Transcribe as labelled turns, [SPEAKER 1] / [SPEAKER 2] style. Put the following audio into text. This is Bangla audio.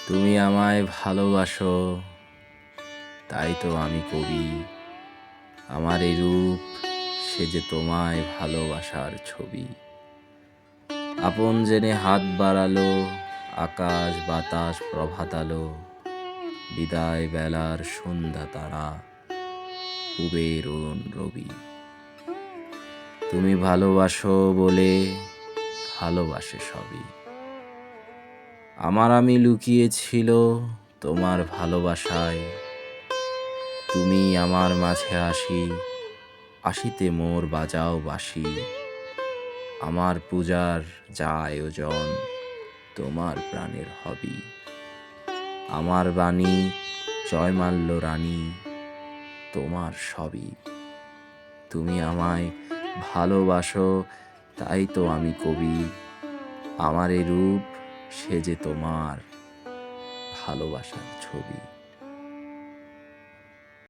[SPEAKER 1] তুমি আমায় ভালোবাসো, তাই তো আমি কবি। আমার এই রূপ, সে যে তোমায় ভালোবাসার ছবি। আপন জেনে হাত বাড়ালো, আকাশ বাতাস প্রভাত আলো, বিদায় বেলার সন্ধ্যা তারা, পুবের অরুণ রবি। তুমি ভালোবাসো বলে ভালোবাসে সবই। আমার আমি লুকিয়েছিল তোমার ভালোবাসায়। তুমি আমার মাঝে আসিতে মোর বাজাও বাঁশি। আমার পূজার যা আয়োজন তোমার প্রাণের হবি। আমার বাণী জয়মাল্য রানী, তোমার সবই। তুমি আমায় ভালোবাসো, তাই তো আমি কবি। আমার এ রূপ, সে যে তোমার ভালোবাসার ছবি।